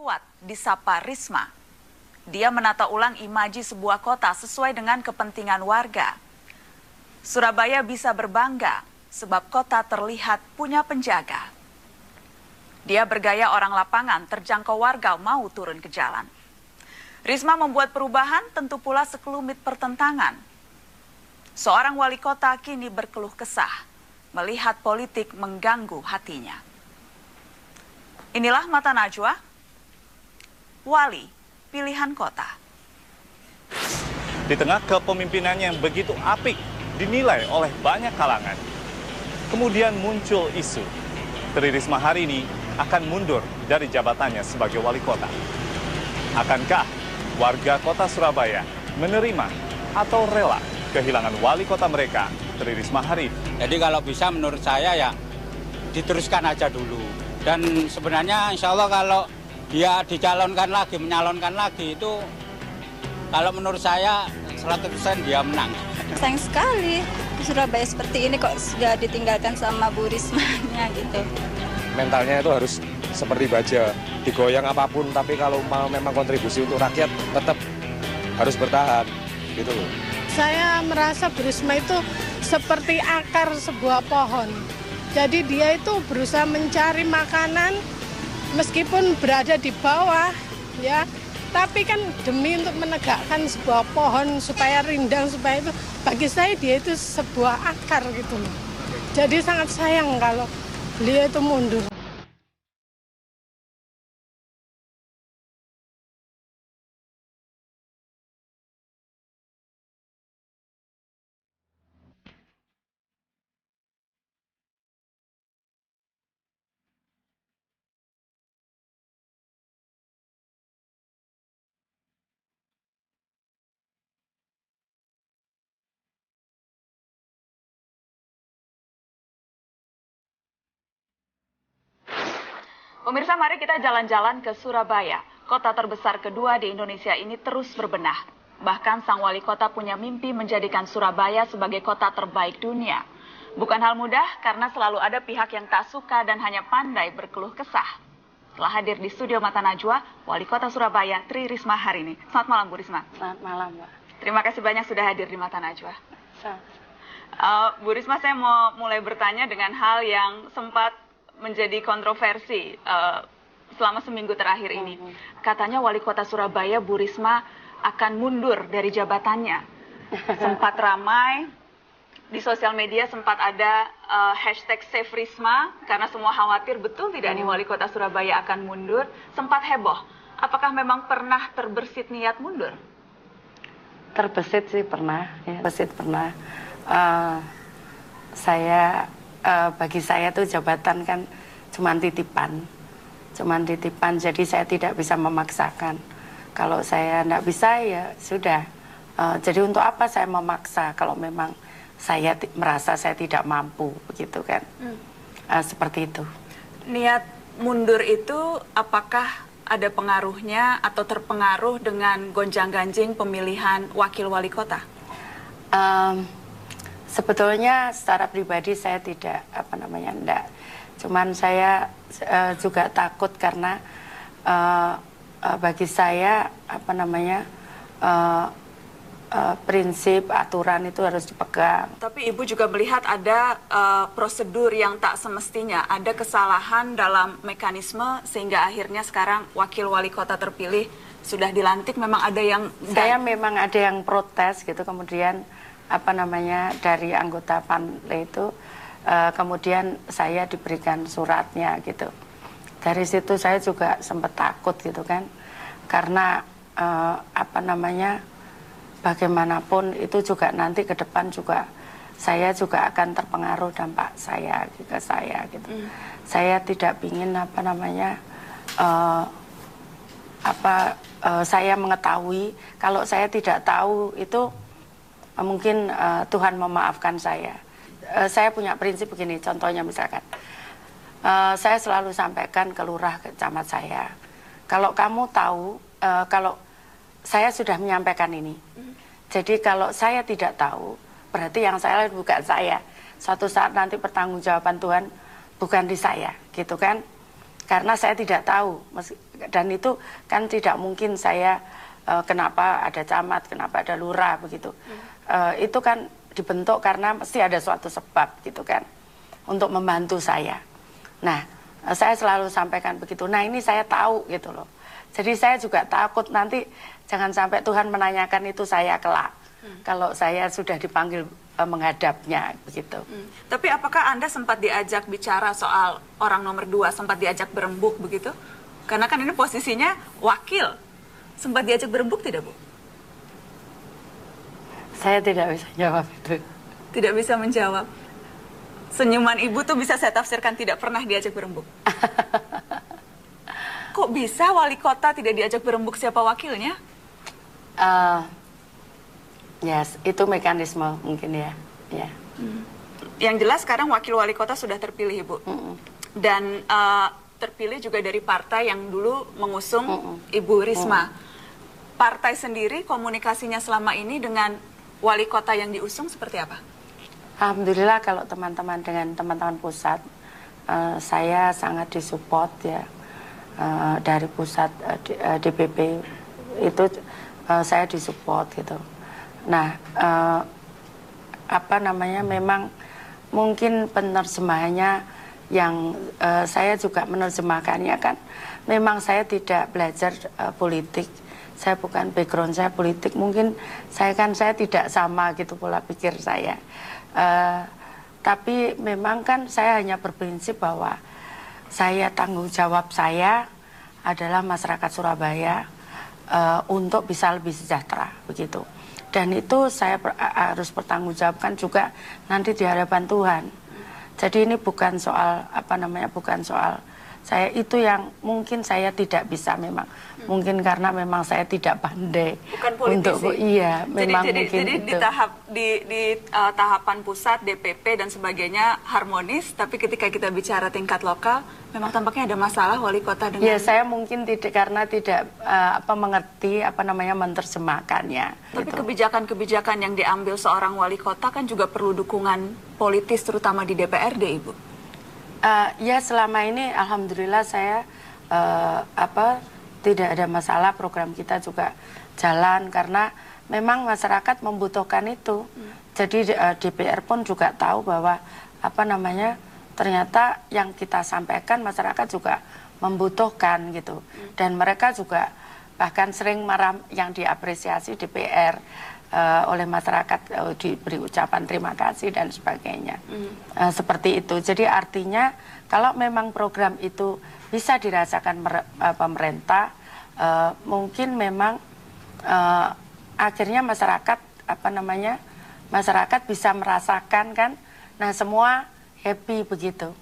Kuat disapa Risma. Dia menata ulang imaji sebuah kota sesuai dengan kepentingan warga. Surabaya bisa berbangga sebab kota terlihat punya penjaga. Dia bergaya orang lapangan, terjangkau warga mau turun ke jalan. Risma membuat perubahan, tentu pula sekelumit pertentangan. Seorang wali kota kini berkeluh kesah melihat politik mengganggu hatinya. Inilah Mata Najwa, wali pilihan kota. Di tengah kepemimpinannya yang begitu apik dinilai oleh banyak kalangan, kemudian muncul isu Tri Risma hari ini akan mundur dari jabatannya sebagai wali kota. Akankah warga kota Surabaya menerima atau rela kehilangan wali kota mereka, Tri Risma hari ini? Jadi kalau bisa menurut saya ya diteruskan aja dulu. Dan sebenarnya insya Allah kalau dia menyalonkan lagi itu kalau menurut saya 100% dia menang. Sayang sekali Surabaya seperti ini kok sudah ditinggalkan sama Bu Rismanya gitu. Mentalnya itu harus seperti baja, digoyang apapun, tapi kalau mau memang kontribusi untuk rakyat tetap harus bertahan gitu loh. Saya merasa Bu Risma itu seperti akar sebuah pohon. Jadi dia itu berusaha mencari makanan meskipun berada di bawah, ya. Tapi kan demi untuk menegakkan sebuah pohon supaya rindang, supaya itu bagi saya dia itu sebuah akar gitu loh. Jadi sangat sayang kalau beliau itu mundur. Pemirsa, mari kita jalan-jalan ke Surabaya. Kota terbesar kedua di Indonesia ini terus berbenah. Bahkan sang wali kota punya mimpi menjadikan Surabaya sebagai kota terbaik dunia. Bukan hal mudah karena selalu ada pihak yang tak suka dan hanya pandai berkeluh kesah. Telah hadir di studio Mata Najwa, wali kota Surabaya Tri Risma hari ini. Selamat malam Bu Risma. Selamat malam, Mbak. Terima kasih banyak sudah hadir di Mata Najwa. Selamat. Bu Risma, saya mau mulai bertanya dengan hal yang sempat menjadi kontroversi selama seminggu terakhir ini. Katanya wali kota Surabaya Bu Risma akan mundur dari jabatannya. Sempat ramai di sosial media, sempat ada hashtag Save Risma karena semua khawatir betul tidak nih wali kota Surabaya akan mundur. Sempat heboh. Apakah memang pernah terbersit niat mundur? Terbesit sih pernah, ya. Terbesit pernah. Bagi saya tuh jabatan kan cuman titipan, jadi saya tidak bisa memaksakan. Kalau saya tidak bisa ya sudah. Jadi untuk apa saya memaksa kalau memang saya merasa saya tidak mampu, begitu kan? Seperti itu. Niat mundur itu apakah ada pengaruhnya atau terpengaruh dengan gonjang-ganjing pemilihan wakil wali kota? Sebetulnya secara pribadi saya tidak enggak. Cuman saya juga takut karena bagi saya prinsip aturan itu harus dipegang. Tapi Ibu juga melihat ada prosedur yang tak semestinya, ada kesalahan dalam mekanisme sehingga akhirnya sekarang wakil wali kota terpilih sudah dilantik. Memang ada yang memang ada yang protes gitu, kemudian dari anggota panle itu kemudian saya diberikan suratnya gitu. Dari situ saya juga sempat takut gitu kan, karena bagaimanapun itu juga nanti ke depan juga saya juga akan terpengaruh dampak saya ke saya gitu. Saya tidak ingin saya mengetahui, kalau saya tidak tahu itu mungkin Tuhan memaafkan saya. Saya punya prinsip begini, contohnya misalkan, saya selalu sampaikan ke lurah, ke camat saya, kalau kamu tahu, kalau saya sudah menyampaikan ini, jadi kalau saya tidak tahu, berarti yang saya lakukan bukan saya. Suatu saat nanti pertanggungjawaban Tuhan bukan di saya, gitu kan? Karena saya tidak tahu, Dan itu kan tidak mungkin saya kenapa ada camat, kenapa ada lurah begitu. Itu kan dibentuk karena mesti ada suatu sebab gitu kan untuk membantu saya. Nah, saya selalu sampaikan begitu. Nah, ini saya tahu gitu loh. Jadi saya juga takut nanti jangan sampai Tuhan menanyakan itu saya kelak. Kalau saya sudah dipanggil menghadapnya begitu. Tapi apakah Anda sempat diajak bicara soal orang nomor 2, sempat diajak berembuk begitu? Karena kan ini posisinya wakil. Sempat diajak berembuk tidak, Bu? Saya tidak bisa jawab itu. Tidak bisa menjawab. Senyuman Ibu tuh bisa saya tafsirkan tidak pernah diajak berembuk. Kok bisa wali kota tidak diajak berembuk siapa wakilnya? Yes, itu mekanisme mungkin ya. Yang jelas sekarang wakil wali kota sudah terpilih, Ibu. Dan terpilih juga dari partai yang dulu mengusung Ibu Risma. Partai sendiri komunikasinya selama ini dengan wali kota yang diusung seperti apa? Alhamdulillah kalau teman-teman dengan teman-teman pusat, saya sangat disupport ya dari pusat DPP itu saya disupport gitu. Nah, apa namanya, memang mungkin penerjemahannya yang saya juga menerjemahkannya kan, memang saya tidak belajar politik, saya bukan background saya politik, mungkin saya tidak sama gitu pola pikir saya. Tapi memang kan saya hanya berprinsip bahwa tanggung jawab saya adalah masyarakat Surabaya untuk bisa lebih sejahtera begitu. Dan itu saya harus bertanggungjawabkan juga nanti di hadapan Tuhan. Jadi ini bukan soal bukan soal saya, itu yang mungkin saya tidak bisa memang. Mungkin karena memang saya tidak pandai. Bukan politisi. Iya, memang jadi mungkin jadi itu. di tahapan pusat, DPP dan sebagainya harmonis, tapi ketika kita bicara tingkat lokal, memang tampaknya ada masalah wali kota dengan. Ya, saya mungkin karena tidak mengerti menerjemahkannya. Tapi gitu. kebijakan-kebijakan yang diambil seorang wali kota kan juga perlu dukungan politis, terutama di DPRD, Ibu. Ya, selama ini alhamdulillah saya tidak ada masalah, program kita juga jalan karena memang masyarakat membutuhkan itu. Jadi DPR pun juga tahu bahwa ternyata yang kita sampaikan masyarakat juga membutuhkan gitu. Dan mereka juga bahkan sering marah, yang diapresiasi DPR oleh masyarakat, diberi ucapan terima kasih dan sebagainya. Seperti itu. Jadi artinya kalau memang program itu bisa dirasakan pemerintah, mungkin memang akhirnya masyarakat masyarakat bisa merasakan kan. Nah, semua happy begitu.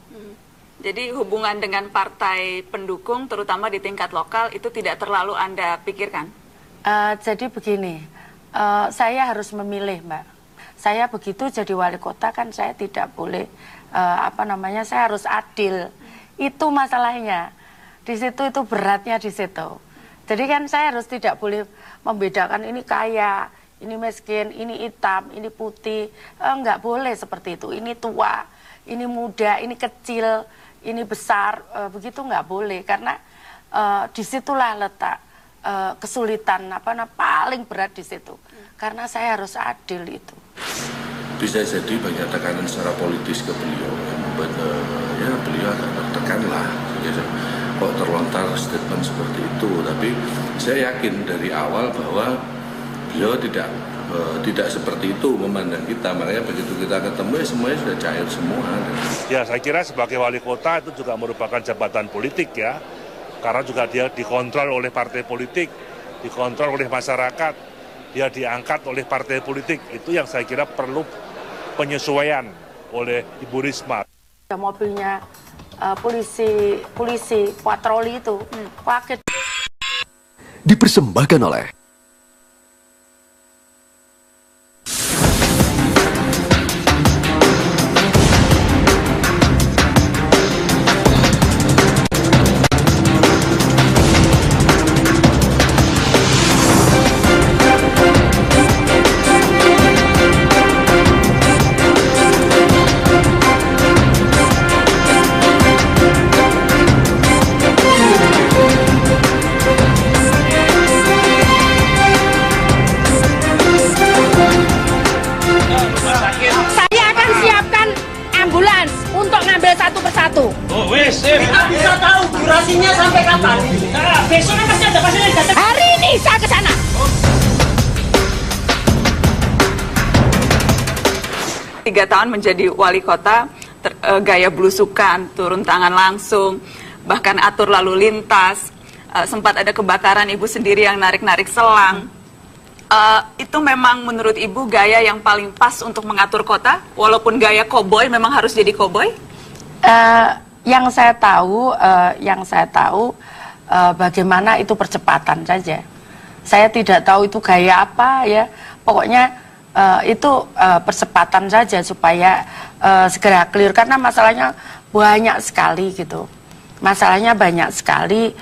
Jadi hubungan dengan partai pendukung terutama di tingkat lokal itu tidak terlalu Anda pikirkan? Jadi begini, saya harus memilih, Mbak. Saya begitu jadi wali kota kan saya tidak boleh saya harus adil. Itu masalahnya. Di situ itu beratnya di situ. Jadi kan saya harus tidak boleh membedakan ini kaya, ini miskin, ini hitam, ini putih. Enggak boleh seperti itu. Ini tua, ini muda, ini kecil, ini besar. Begitu enggak boleh karena disitulah letak kesulitan paling berat di situ. Karena saya harus adil itu. Bisa jadi banyak tekanan secara politis ke beliau yang membuat beliau agak tertekan lah. Kok terlontar statement seperti itu. Tapi saya yakin dari awal bahwa beliau tidak seperti itu memandang kita. Makanya begitu kita ketemu ya semuanya sudah cair semua. Ya, saya kira sebagai wali kota itu juga merupakan jabatan politik ya. Karena juga dia dikontrol oleh partai politik, dikontrol oleh masyarakat, dia diangkat oleh partai politik. Itu yang saya kira perlu penyesuaian oleh Ibu Risma. Mobilnya polisi patroli itu pakai. Dipersembahkan oleh 3 tahun menjadi wali kota, gaya belusukan, turun tangan langsung, bahkan atur lalu lintas, sempat ada kebakaran Ibu sendiri yang narik-narik selang. Itu memang menurut Ibu gaya yang paling pas untuk mengatur kota, walaupun gaya koboi memang harus jadi koboi? Yang saya tahu bagaimana itu percepatan saja. Saya tidak tahu itu gaya apa ya. Pokoknya itu percepatan saja supaya segera clear, karena masalahnya banyak sekali gitu. Masalahnya banyak sekali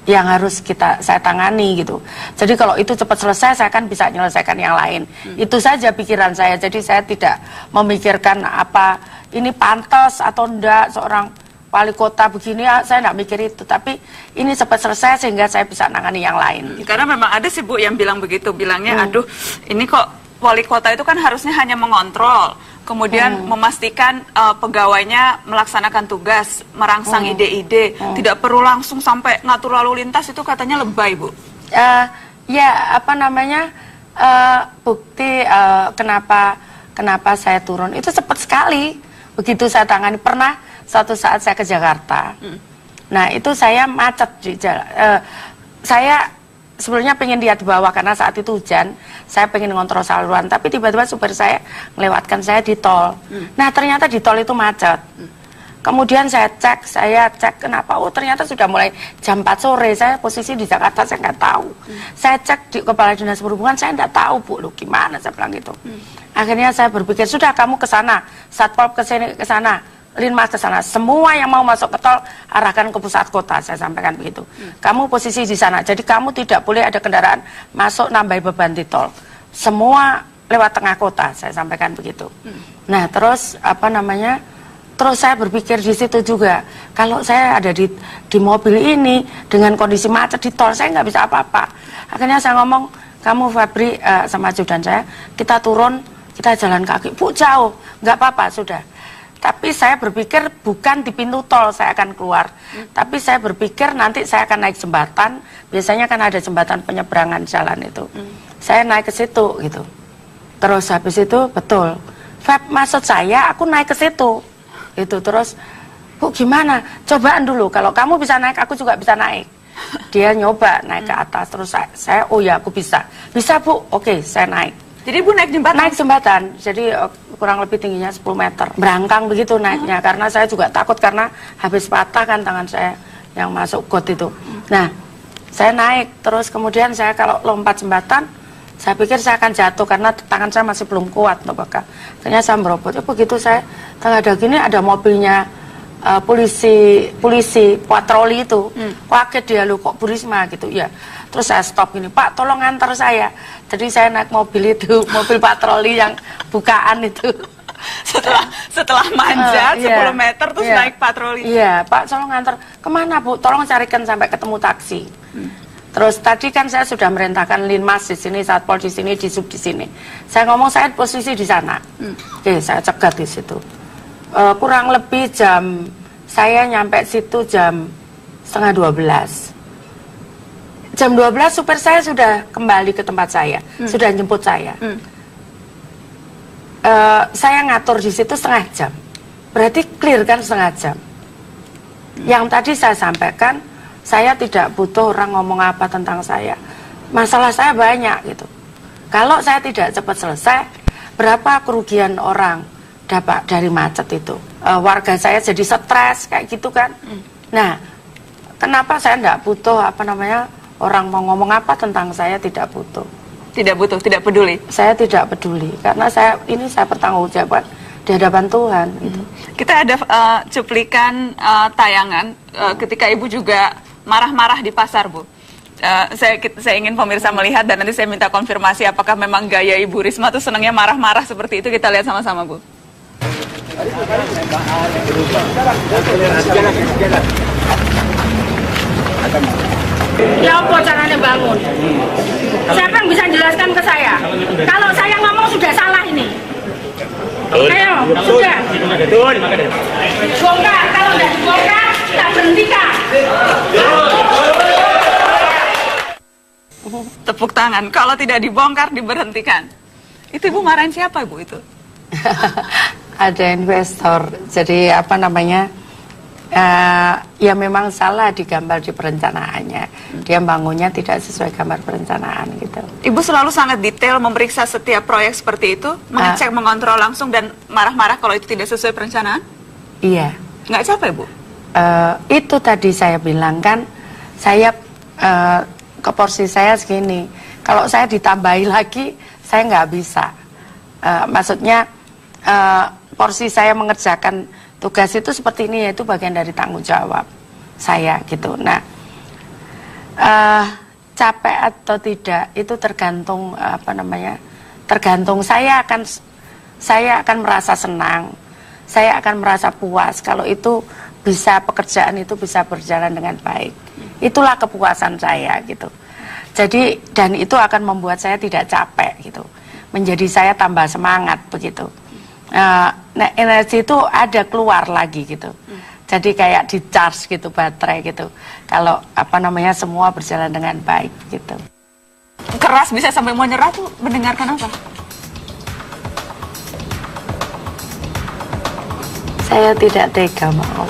yang harus saya tangani gitu. Jadi kalau itu cepat selesai, saya kan bisa menyelesaikan yang lain. Itu saja pikiran saya. Jadi saya tidak memikirkan apa ini pantas atau enggak seorang wali kota begini, saya enggak mikir itu. Tapi ini cepat selesai sehingga saya bisa nangani yang lain. Gitu. Karena memang ada sih Bu yang bilang begitu, bilangnya aduh ini kok wali kota itu kan harusnya hanya mengontrol, kemudian memastikan pegawainya melaksanakan tugas, merangsang ide-ide, tidak perlu langsung sampai ngatur lalu lintas, itu katanya lebay Bu. Bukti kenapa saya turun itu cepat sekali. Begitu saya tangani, pernah suatu saat saya ke Jakarta. Nah itu saya macet di jalan. Saya sebelumnya pengen lihat di bawah karena saat itu hujan. Saya pengen ngontrol saluran, tapi tiba-tiba supir saya melewatkan saya di tol. Nah ternyata di tol itu macet. Kemudian saya cek kenapa. Oh ternyata sudah mulai jam 4 sore. Saya posisi di Jakarta, saya nggak tahu. Saya cek di Kepala Dinas Perhubungan, saya nggak tahu Bu, lu gimana, saya bilang gitu. Akhirnya saya berpikir, sudah kamu ke sana, Satpol ke sana, Linmas ke sana, semua yang mau masuk ke tol arahkan ke pusat kota, saya sampaikan begitu. Kamu posisi di sana, jadi kamu tidak boleh ada kendaraan masuk nambah beban di tol. Semua lewat tengah kota, saya sampaikan begitu. Nah, terus terus saya berpikir di situ juga, kalau saya ada di mobil ini dengan kondisi macet di tol, saya nggak bisa apa-apa. Akhirnya saya ngomong, kamu Febri sama ajudan saya, kita turun, kita jalan kaki. Bu jauh, nggak apa-apa sudah. Tapi saya berpikir bukan di pintu tol saya akan keluar, tapi saya berpikir nanti saya akan naik jembatan. Biasanya kan ada jembatan penyeberangan jalan itu. Saya naik ke situ gitu. Terus habis itu betul, Feb, maksud saya aku naik ke situ. Itu terus, Bu gimana? Cobaan dulu. Kalau kamu bisa naik, aku juga bisa naik. Dia nyoba naik ke atas. Terus saya oh ya aku bisa. Bisa Bu, oke saya naik. Jadi Bu naik jembatan? Naik jembatan, jadi kurang lebih tingginya 10 meter. Berangkang begitu naiknya, karena saya juga takut karena habis patah kan tangan saya yang masuk got itu. Nah, saya naik, terus kemudian saya kalau lompat jembatan, saya pikir saya akan jatuh karena tangan saya masih belum kuat. Akhirnya saya merobot, begitu saya tengah gini ada mobilnya polisi patroli itu. Kaget dia, lu kok Bu Risma gitu ya. Terus saya stop gini, Pak tolong antar saya. Jadi saya naik mobil itu, mobil patroli yang bukaan itu. Setelah manjat 10 meter terus naik patroli. Iya, Pak tolong antar. Kemana Bu? Tolong carikan sampai ketemu taksi. Terus tadi kan saya sudah merintahkan Linmas di sini, Satpol di sini, Disub di sini. Saya ngomong saya posisi di sana. Oke, saya cegat di situ. Kurang lebih saya nyampe situ jam 11:30. Jam 12 supir saya sudah kembali ke tempat saya, sudah jemput saya. Saya ngatur di situ setengah jam, berarti clear kan setengah jam. Yang tadi saya sampaikan, saya tidak butuh orang ngomong apa tentang saya. Masalah saya banyak gitu. Kalau saya tidak cepat selesai, berapa kerugian orang dapat dari macet itu? Warga saya jadi stres kayak gitu kan. Nah, kenapa saya tidak butuh orang mau ngomong apa tentang saya, tidak butuh. Tidak butuh, tidak peduli. Saya tidak peduli karena saya bertanggungjawab di hadapan Tuhan. Gitu. Kita ada cuplikan tayangan ketika Ibu juga marah-marah di pasar, Bu. Saya ingin pemirsa melihat dan nanti saya minta konfirmasi apakah memang gaya Ibu Risma tuh senangnya marah-marah seperti itu. Kita lihat sama-sama, Bu. Ya apa caranya bangun? Siapa yang bisa jelaskan ke saya? Kalau saya ngomong sudah salah ini. Ayo, sudah. Bongkar, kalau tidak dibongkar, kita berhentikan. Tepuk tangan, kalau tidak dibongkar, diberhentikan. Itu Ibu marahin siapa Ibu itu? Ada investor, jadi apa namanya, ya memang salah digambar di perencanaannya. Dia bangunnya tidak sesuai gambar perencanaan gitu. Ibu selalu sangat detail memeriksa setiap proyek seperti itu, mengecek, mengontrol langsung dan marah-marah kalau itu tidak sesuai perencanaan? Iya. Nggak capek Bu? Itu tadi saya bilang kan, saya ke porsi saya segini. Kalau saya ditambahi lagi, saya nggak bisa. Maksudnya porsi saya mengerjakan tugas itu seperti ini, yaitu bagian dari tanggung jawab saya gitu. Nah, capek atau tidak itu tergantung apa namanya, tergantung saya akan merasa senang, saya akan merasa puas kalau itu bisa, pekerjaan itu bisa berjalan dengan baik. Itulah kepuasan saya gitu. Jadi, dan itu akan membuat saya tidak capek gitu, menjadi saya tambah semangat begitu. Nah, energi itu ada keluar lagi gitu. Jadi kayak di charge gitu baterai gitu. Kalau apa namanya semua berjalan dengan baik gitu. Keras bisa sampai mau nyerah tuh mendengarkan apa? Saya tidak tega mau.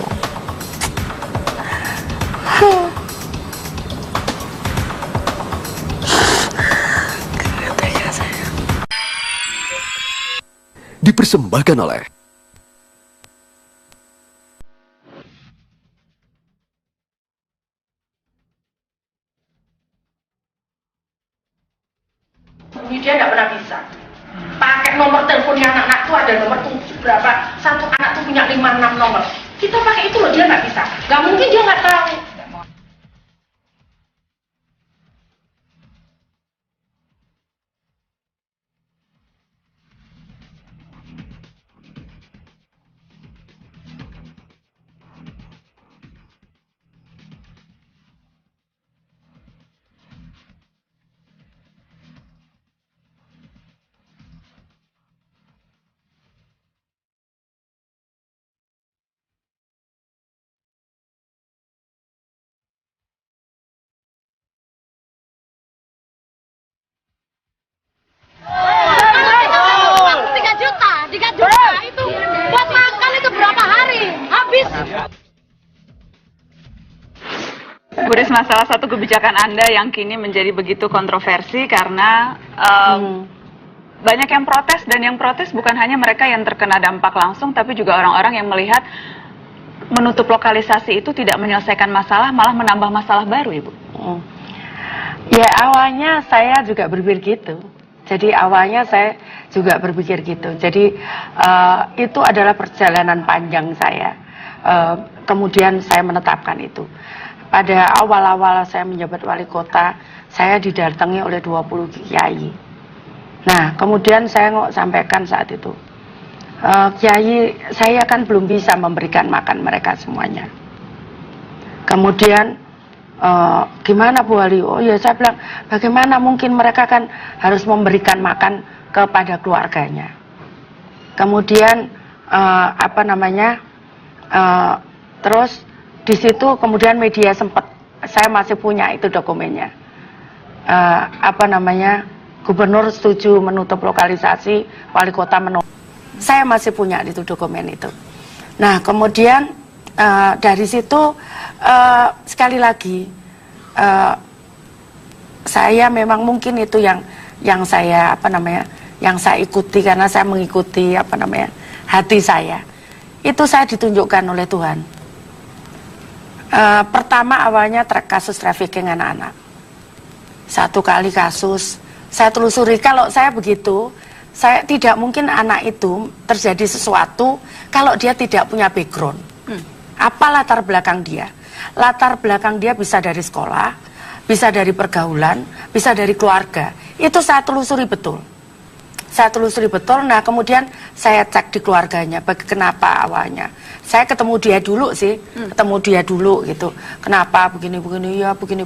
Dipersembahkan oleh dia nggak pernah bisa pakai nomor teleponnya anak-anak tuh, ada nomor tuh berapa, satu anak tuh punya 5-6 nomor, kita pakai itu loh, dia nggak bisa, nggak mungkin dia nggak tahu. Bu Risma, salah satu kebijakan Anda yang kini menjadi begitu kontroversi karena banyak yang protes, dan yang protes bukan hanya mereka yang terkena dampak langsung, tapi juga orang-orang yang melihat menutup lokalisasi itu tidak menyelesaikan masalah, malah menambah masalah baru, Ibu. Ya awalnya saya juga berpikir gitu. Jadi awalnya saya juga berpikir gitu. Jadi itu adalah perjalanan panjang saya. Kemudian saya menetapkan itu. Pada awal-awal saya menjabat wali kota, saya didatangi oleh 20 kiai. Nah, kemudian saya sampaikan saat itu, kiai, saya kan belum bisa memberikan makan mereka semuanya. Kemudian, gimana Bu Wali? Oh ya, saya bilang, bagaimana mungkin mereka kan harus memberikan makan kepada keluarganya. Kemudian, terus di situ kemudian media sempat, saya masih punya itu dokumennya, gubernur setuju menutup lokalisasi, wali kota menolak. Saya masih punya itu dokumen itu. Nah kemudian dari situ sekali lagi saya memang mungkin itu yang saya yang saya ikuti, karena saya mengikuti hati saya. Itu saya ditunjukkan oleh Tuhan. Pertama awalnya kasus trafficking anak-anak. Satu kali kasus, saya telusuri. Kalau saya begitu, saya tidak mungkin anak itu terjadi sesuatu kalau dia tidak punya background. Apa latar belakang dia? Latar belakang dia bisa dari sekolah, bisa dari pergaulan, bisa dari keluarga. Itu saya telusuri betul. Nah kemudian saya cek di keluarganya, kenapa awalnya. Saya ketemu dia dulu sih, gitu. Kenapa begini, ya begini.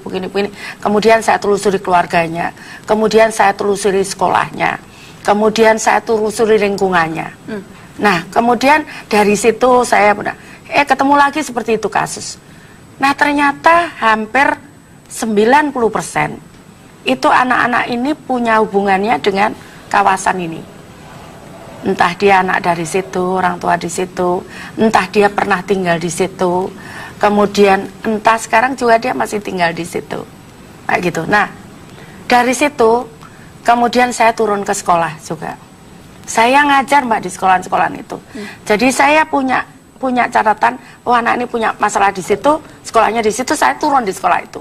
Kemudian saya telusuri keluarganya, kemudian saya telusuri sekolahnya, kemudian saya telusuri lingkungannya. Nah, kemudian dari situ saya ketemu lagi seperti itu kasus. Nah, ternyata hampir 90% itu anak-anak ini punya hubungannya dengan kawasan ini. Entah dia anak dari situ, orang tua di situ, entah dia pernah tinggal di situ, kemudian entah sekarang juga dia masih tinggal di situ, kayak gitu. Nah, dari situ kemudian saya turun ke sekolah juga. Saya ngajar Mbak di sekolah-sekolah itu. Jadi saya punya catatan, oh anak ini punya masalah di situ, sekolahnya di situ, saya turun di sekolah itu.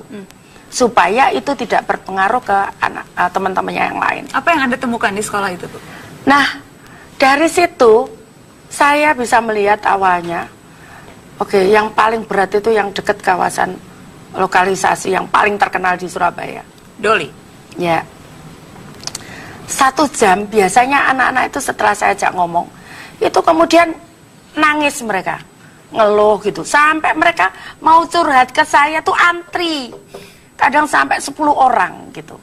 Supaya itu tidak berpengaruh ke anak teman-temannya yang lain. Apa yang Anda temukan di sekolah itu, Bu? Nah, dari situ saya bisa melihat awalnya, oke, yang paling berat itu yang dekat kawasan lokalisasi yang paling terkenal di Surabaya. Doli? Ya. 1 jam biasanya anak-anak itu setelah saya ajak ngomong, itu kemudian nangis mereka, ngeluh gitu. Sampai mereka mau curhat ke saya tuh antri. Kadang sampai 10 orang gitu.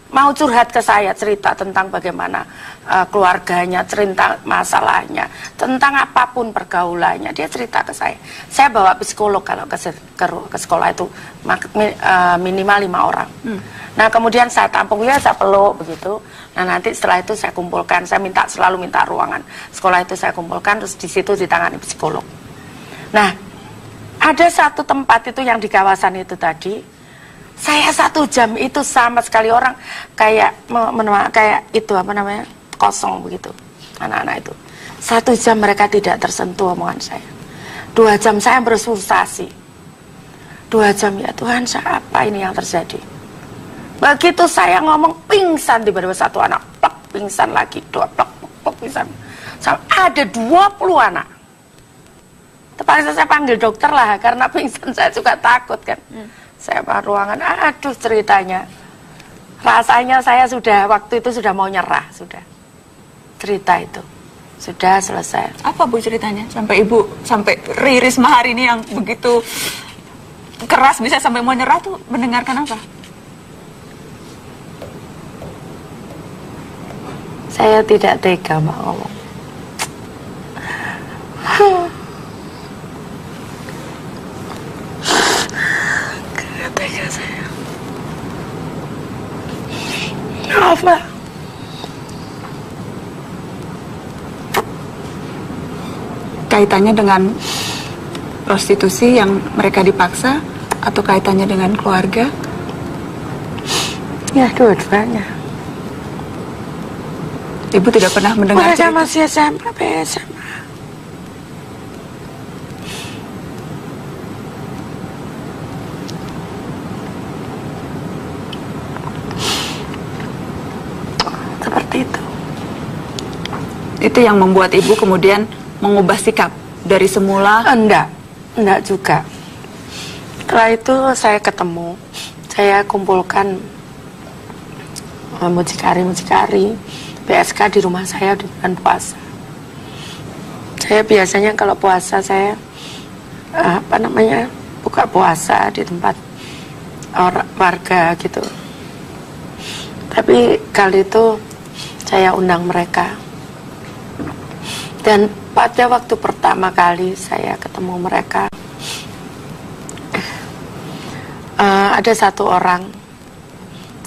Mau curhat ke saya, cerita tentang bagaimana keluarganya, cerita masalahnya, tentang apapun pergaulannya, dia cerita ke saya. Saya bawa psikolog kalau ke sekolah itu minimal 5 orang. Nah kemudian saya tampung, ya saya peluk begitu. Nah nanti setelah itu saya kumpulkan, saya selalu minta ruangan sekolah itu saya kumpulkan, terus di situ ditangani psikolog. Nah ada satu tempat itu yang di kawasan itu tadi. Saya 1 jam itu sama sekali orang kayak itu apa namanya, kosong begitu anak-anak itu. 1 jam mereka tidak tersentuh omongan saya. 2 jam saya berfrustasi. 2 jam ya Tuhan, apa ini yang terjadi? Begitu saya ngomong pingsan, tiba-tiba 1 anak plak, pingsan lagi, 2 plak, pingsan. Ada 20 anak. Terpaksa saya panggil dokter lah karena pingsan, saya juga takut kan. Saya masuk ruangan, aduh ceritanya. Rasanya saya sudah, waktu itu sudah mau nyerah, sudah. Cerita itu, sudah selesai. Apa Bu ceritanya? Sampai Ibu, sampai Risma hari ini yang begitu keras bisa sampai mau nyerah tuh mendengarkan apa? Saya tidak tega Mbak ngomong. Maaf Mbak. Kaitannya dengan prostitusi yang mereka dipaksa atau kaitannya dengan keluarga? Ya dua-duanya. Ibu tidak pernah mendengar mereka masih SMP, SMA. Itu yang membuat Ibu kemudian mengubah sikap dari semula? Enggak juga. Setelah itu saya ketemu, saya kumpulkan mucikari PSK di rumah saya di bulan puasa. Saya biasanya kalau puasa saya buka puasa di tempat warga gitu. Tapi kali itu saya undang mereka. Dan pada waktu pertama kali saya ketemu mereka, ada 1 orang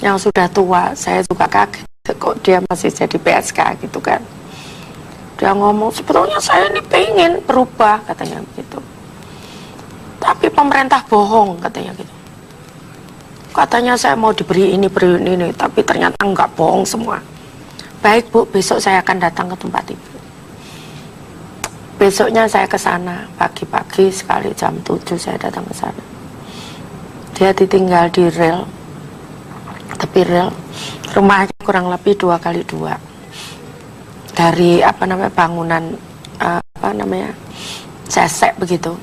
yang sudah tua. Saya juga kaget kok dia masih jadi PSK gitu kan. Dia ngomong, sebetulnya saya ini pengen berubah katanya begitu, tapi pemerintah bohong katanya gitu. Katanya saya mau diberi ini, tapi ternyata enggak, bohong semua. Baik Bu, besok saya akan datang ke tempat Ibu. Besoknya saya ke sana pagi-pagi sekali, jam 7 saya datang ke sana. Dia ditinggal di rel, tepi rel. Rumahnya kurang lebih 2x2 dari bangunan sesek begitu.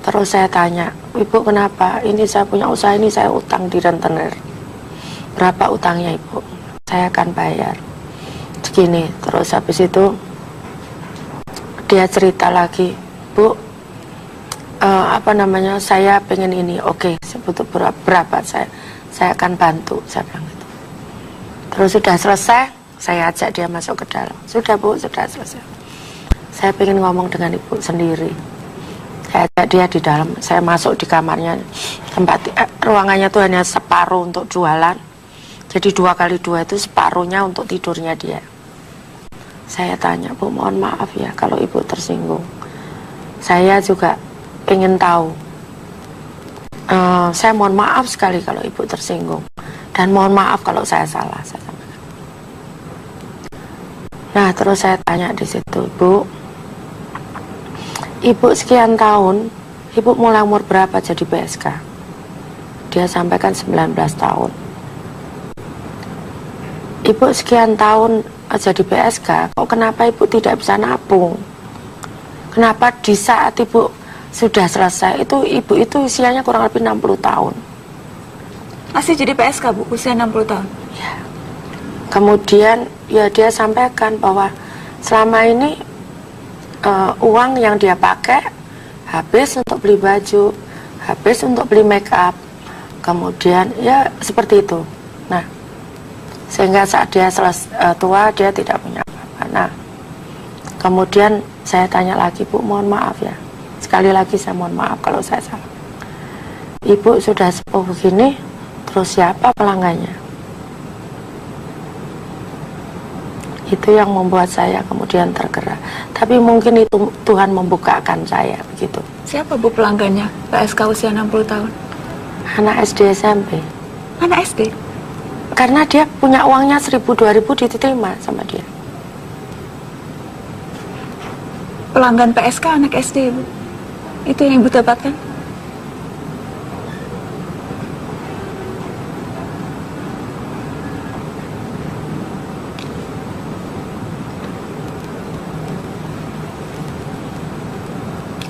Terus saya tanya, Ibu kenapa? Ini saya punya usaha, ini saya utang di rentenir. Berapa utangnya Ibu? Saya akan bayar segini. Terus habis itu dia cerita lagi, Bu, saya pengen ini, oke, sebetulnya berapa saya akan bantu, saya bilang gitu. Terus sudah selesai, saya ajak dia masuk ke dalam. Sudah Bu, sudah selesai. Saya pengen ngomong dengan Ibu sendiri. Saya ajak dia di dalam, saya masuk di kamarnya, ruangannya tuh hanya separuh untuk jualan, Jadi 2 kali 2 itu separuhnya untuk tidurnya dia. Saya tanya, Bu, mohon maaf ya kalau Ibu tersinggung. Saya juga ingin tahu. Saya mohon maaf sekali kalau Ibu tersinggung. Dan mohon maaf kalau saya salah. Nah, terus saya tanya di situ, Bu, Ibu sekian tahun, Ibu mulai umur berapa jadi PSK? Dia sampaikan 19 tahun. Ibu sekian tahun jadi PSK, kok kenapa Ibu tidak bisa nabung? Kenapa di saat Ibu sudah selesai, Ibu itu usianya kurang lebih 60 tahun. Masih jadi PSK, Bu, usia 60 tahun? Ya. Kemudian ya dia sampaikan bahwa selama ini uang yang dia pakai habis untuk beli baju, habis untuk beli make up, kemudian ya seperti itu. Nah, sehingga saat dia tua dia tidak punya apa-apa. Nah, kemudian saya tanya lagi, Bu, mohon maaf ya, sekali lagi saya mohon maaf kalau saya salah. Ibu sudah sepuh begini, terus siapa pelanggannya? Itu yang membuat saya kemudian tergerak. Tapi mungkin itu Tuhan membukakan saya begitu. Siapa, Bu, pelanggannya PSK usia 60 tahun? Anak SD SMP. Anak SD? Karena dia punya uangnya 1.000-2.000 diterima sama dia. Pelanggan PSK anak SD, Bu? Itu yang Ibu dapatkan?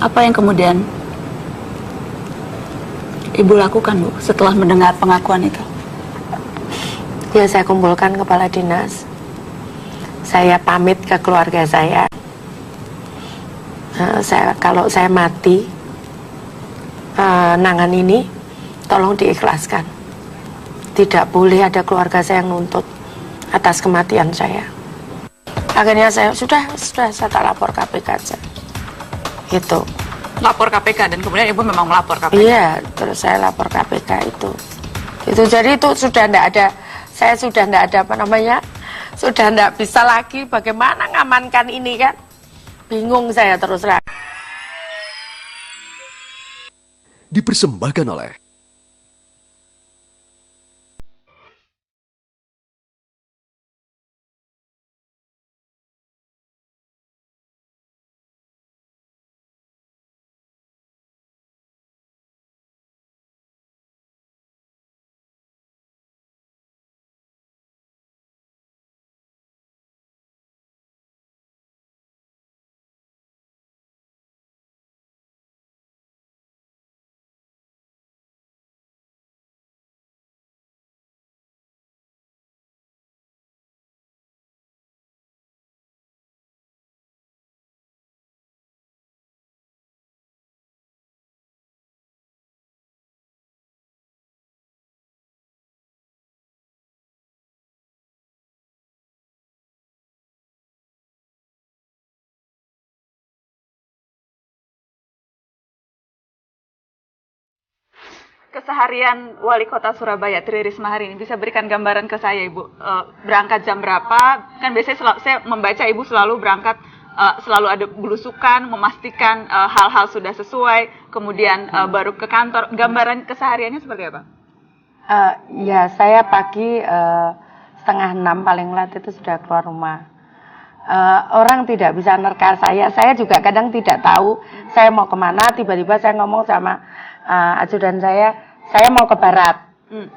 Apa yang kemudian Ibu lakukan, Bu, setelah mendengar pengakuan itu? Ya, saya kumpulkan kepala dinas. Saya pamit ke keluarga saya. Kalau saya mati, nangan ini tolong diikhlaskan. Tidak boleh ada keluarga saya yang nuntut atas kematian saya. Akhirnya saya sudah saya tak lapor KPK aja. Gitu. Lapor KPK, dan kemudian Ibu memang melapor KPK? Iya, terus saya lapor KPK itu. Jadi itu sudah tidak ada, saya sudah tidak ada sudah tidak bisa lagi bagaimana ngamankan ini kan. Bingung saya terus terang. Dipersembahkan oleh keseharian Wali Kota Surabaya Tri Risma hari ini, bisa berikan gambaran ke saya, Ibu? Berangkat jam berapa? Kan biasanya saya membaca Ibu selalu berangkat, selalu ada belusukan, memastikan hal-hal sudah sesuai, kemudian baru ke kantor. Gambaran kesehariannya seperti apa? Ya, saya pagi 5:30 paling lat itu sudah keluar rumah. Orang tidak bisa nerka saya juga kadang tidak tahu saya mau kemana. Tiba-tiba saya ngomong sama ajudan saya mau ke barat,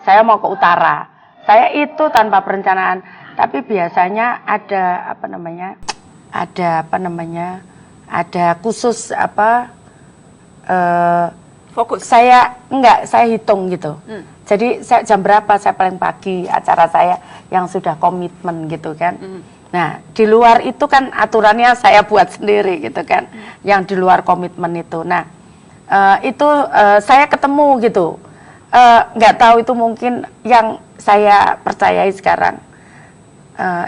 saya mau ke utara. Saya itu tanpa perencanaan, tapi biasanya ada khusus fokus. Saya hitung gitu. Jadi jam berapa saya paling pagi acara saya yang sudah komitmen gitu kan. Nah, di luar itu kan aturannya saya buat sendiri gitu kan. Yang di luar komitmen itu. Nah, itu saya ketemu gitu. Nggak tahu itu mungkin yang saya percayai sekarang.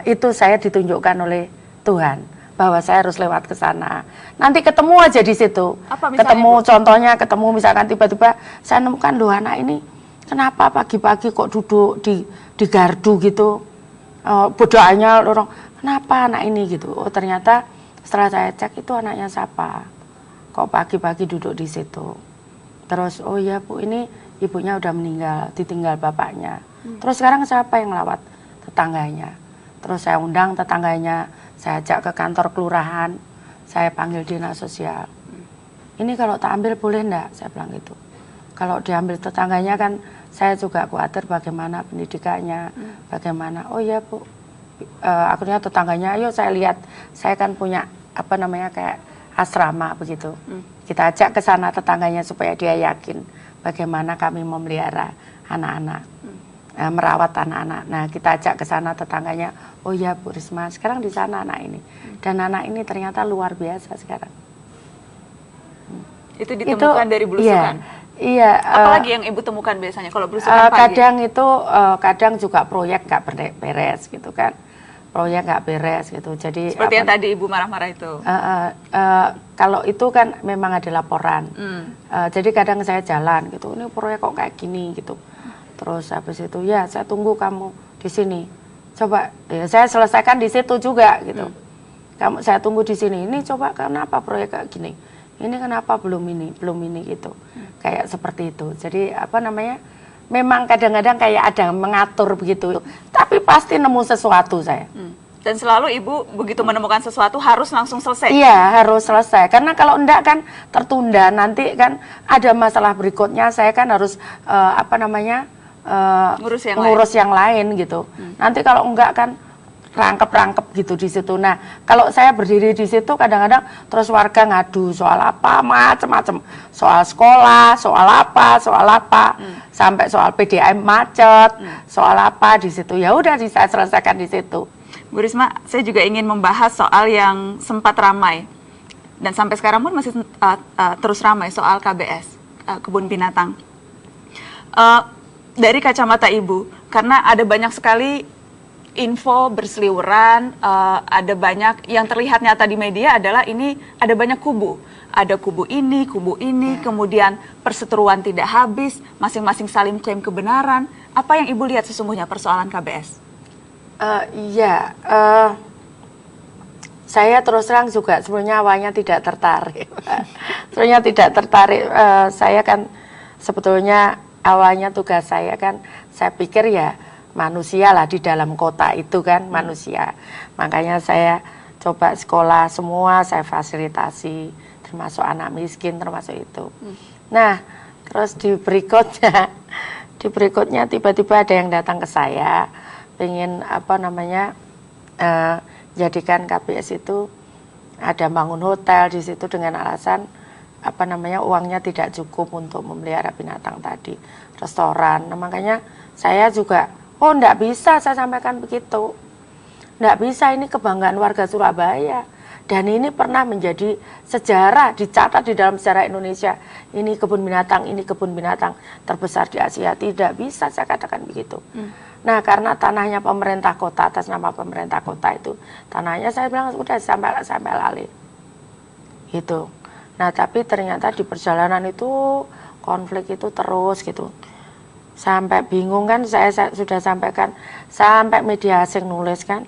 Itu saya ditunjukkan oleh Tuhan bahwa saya harus lewat ke sana. Nanti ketemu aja di situ. Apa misalnya, ketemu, Bu? Contohnya ketemu misalkan tiba-tiba saya nemukan loh anak ini kenapa pagi-pagi kok duduk di gardu gitu, berdoanya orang, kenapa anak ini gitu. Oh ternyata setelah saya cek itu anaknya siapa, kok pagi-pagi duduk di situ. Terus oh iya Bu, ini ibunya udah meninggal, ditinggal bapaknya. Terus sekarang siapa yang lawat? Tetangganya. Terus saya undang tetangganya, saya ajak ke kantor kelurahan, saya panggil dinas sosial. Ini kalau tak ambil boleh enggak? Saya bilang gitu. Kalau diambil tetangganya kan saya juga khawatir bagaimana pendidikannya, bagaimana. Oh iya Bu, akhirnya tetangganya, ayo saya lihat, saya kan punya apa namanya kayak asrama begitu. Kita ajak ke sana tetangganya supaya dia yakin bagaimana kami memelihara anak-anak, merawat anak-anak. Nah kita ajak ke sana tetangganya, oh ya Bu Risma, sekarang di sana anak ini. Dan anak ini ternyata luar biasa sekarang. Itu ditemukan dari belusukan? Iya. Apalagi yang Ibu temukan biasanya kalau belusukan pagi? Kadang itu, kadang juga proyek nggak beres gitu kan. Proyek nggak beres gitu. Jadi seperti yang tadi Ibu marah-marah itu? Kalau itu kan memang ada laporan. Jadi kadang saya jalan gitu, ini proyek kok kayak gini gitu. Terus habis itu ya saya tunggu kamu di sini. Coba ya, saya selesaikan di situ juga gitu. Saya tunggu di sini. Ini coba kenapa proyek kayak gini? Ini kenapa belum ini gitu. Kayak seperti itu. Jadi apa namanya? Memang kadang-kadang kayak ada mengatur begitu. Tapi pasti nemu sesuatu saya. Dan selalu Ibu begitu menemukan sesuatu harus langsung selesai? Iya, harus selesai. Karena kalau enggak kan tertunda. Nanti kan ada masalah berikutnya. Saya kan harus ngurus yang lain gitu. Nanti kalau enggak kan rangkep gitu di situ. Nah, kalau saya berdiri di situ kadang-kadang terus warga ngadu soal apa, macam-macam. Soal sekolah, soal apa, sampai soal PDAM macet, soal apa di situ. Ya udah saya selesaikan di situ. Bu Risma, saya juga ingin membahas soal yang sempat ramai dan sampai sekarang pun masih terus ramai soal KBS, kebun binatang. Dari kacamata Ibu, karena ada banyak sekali info berseliweran, ada banyak yang terlihat nyata di media adalah ini ada banyak kubu. Ada kubu ini, kemudian perseteruan tidak habis, masing-masing saling klaim kebenaran. Apa yang Ibu lihat sesungguhnya persoalan KBS? Saya terus terang juga sebenarnya awalnya tidak tertarik. Saya kan sebetulnya awalnya tugas saya kan, saya pikir ya manusia lah di dalam kota itu kan manusia. Makanya saya coba sekolah semua saya fasilitasi, termasuk anak miskin, termasuk itu. Nah, terus di berikutnya tiba-tiba ada yang datang ke saya, pengen jadikan KBS itu ada bangun hotel di situ dengan alasan uangnya tidak cukup untuk memelihara binatang tadi, restoran. Nah, makanya saya juga enggak bisa saya sampaikan begitu. Enggak bisa, ini kebanggaan warga Surabaya. Dan ini pernah menjadi sejarah, dicatat di dalam sejarah Indonesia. Ini kebun binatang terbesar di Asia. Tidak bisa saya katakan begitu. Nah, karena tanahnya pemerintah kota, atas nama pemerintah kota itu, tanahnya saya bilang udah sampai alih. Gitu. Nah, tapi ternyata di perjalanan itu konflik itu terus gitu. Sampai bingung kan, saya sudah sampaikan, sampai media asing nulis kan.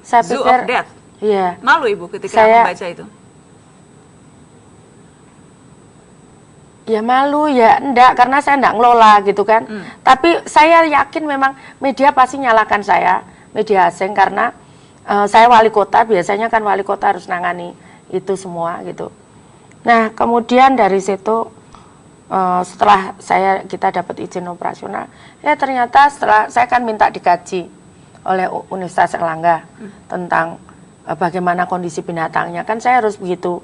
Saya Zoo pikir, of Death? Iya. Malu Ibu ketika membaca itu? Ya malu, ya enggak, karena saya enggak ngelola gitu kan. Tapi saya yakin memang media pasti nyalakan saya, media asing, karena saya wali kota, biasanya kan wali kota harus nangani itu semua gitu. Nah, kemudian dari situ, setelah kita dapat izin operasional, ya ternyata setelah saya kan minta dikaji oleh Universitas Erlangga tentang bagaimana kondisi binatangnya, kan saya harus begitu.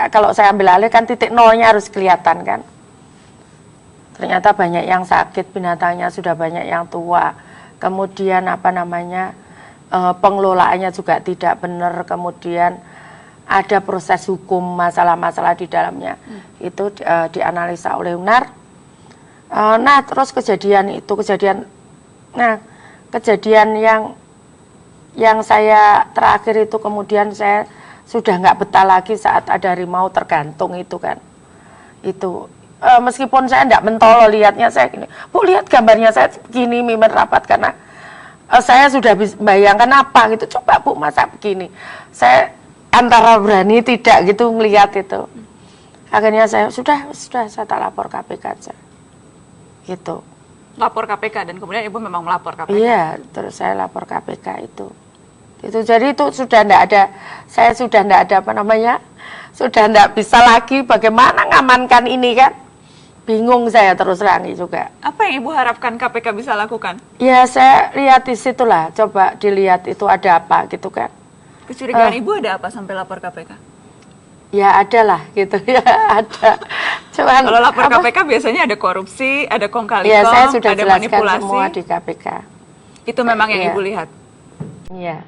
Kalau saya ambil alih kan titik nolnya harus kelihatan kan. Ternyata banyak yang sakit binatangnya, sudah banyak yang tua. Kemudian pengelolaannya juga tidak benar, kemudian ada proses hukum, masalah-masalah di dalamnya. Itu dianalisa oleh UNAR. Nah, terus kejadian yang saya terakhir itu, kemudian saya sudah nggak betah lagi saat ada harimau tergantung itu kan. Itu meskipun saya tidak mentolo lihatnya saya gini, Bu lihat gambarnya saya begini mimpin rapat karena saya sudah bayangkan apa gitu. Coba Bu masa begini, saya antara berani tidak gitu ngelihat itu. Akhirnya saya sudah saya tak lapor KPK aja, gitu. Lapor KPK dan kemudian Ibu memang melapor KPK. Iya, terus saya lapor KPK itu. Jadi itu sudah tidak ada, saya sudah tidak ada apa namanya, sudah tidak bisa lagi bagaimana ngamankan ini kan. Bingung saya terus terang juga. Apa yang Ibu harapkan KPK bisa lakukan? Ya saya lihat di situlah, coba dilihat itu ada apa gitu kan. Kecurigaan Ibu ada apa sampai lapor KPK? Ya ada lah gitu ya, ada. Cuman, kalau lapor KPK biasanya ada korupsi, ada kong kali ya, kong, saya sudah ada jelaskan manipulasi. semua di KPK. Itu memang yang Ibu lihat? Iya.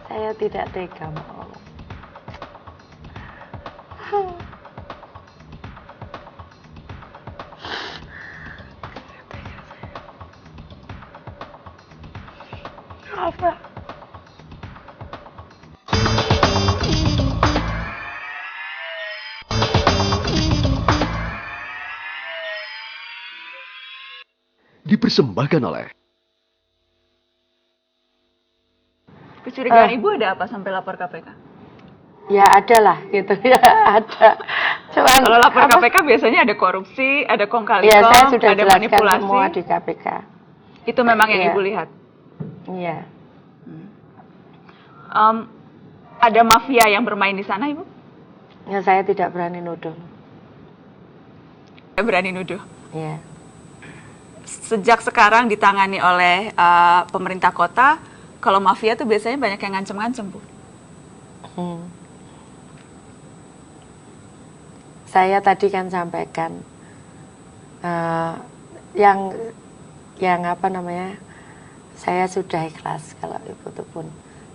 Saya tidak tega, mau. Apa? Dipersembahkan oleh Kecurigaan Ibu ada apa sampai lapor KPK? Ya ada lah gitu ya, ada. Cuman kalau lapor KPK biasanya ada korupsi, ada kong kali ya, kong, saya sudah ada jelaskan manipulasi. semua di KPK. Itu memang yang Ibu lihat? Iya. Ada mafia yang bermain di sana, Ibu? Ya saya tidak berani nuduh. Tidak berani nuduh? Iya. Sejak sekarang ditangani oleh pemerintah kota, kalau mafia tuh biasanya banyak yang ngancem-ngancem, Bu. Saya tadi kan sampaikan yang apa namanya, saya sudah ikhlas kalau itu pun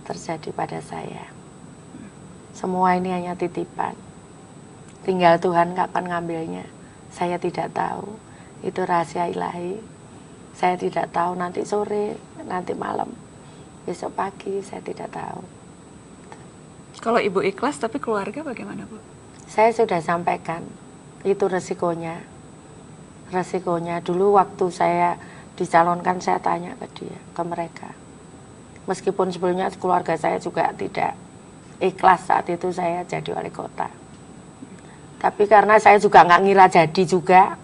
terjadi pada saya. Semua ini hanya titipan. Tinggal Tuhan kapan ngambilnya, saya tidak tahu. Itu rahasia ilahi. Saya tidak tahu nanti sore, nanti malam, besok pagi, saya tidak tahu. Kalau Ibu ikhlas, tapi keluarga bagaimana, Bu? Saya sudah sampaikan, itu resikonya. Resikonya dulu waktu saya dicalonkan, saya tanya ke dia, ke mereka. Meskipun sebelumnya keluarga saya juga tidak ikhlas saat itu saya jadi wali kota. Tapi karena saya juga nggak ngira jadi juga,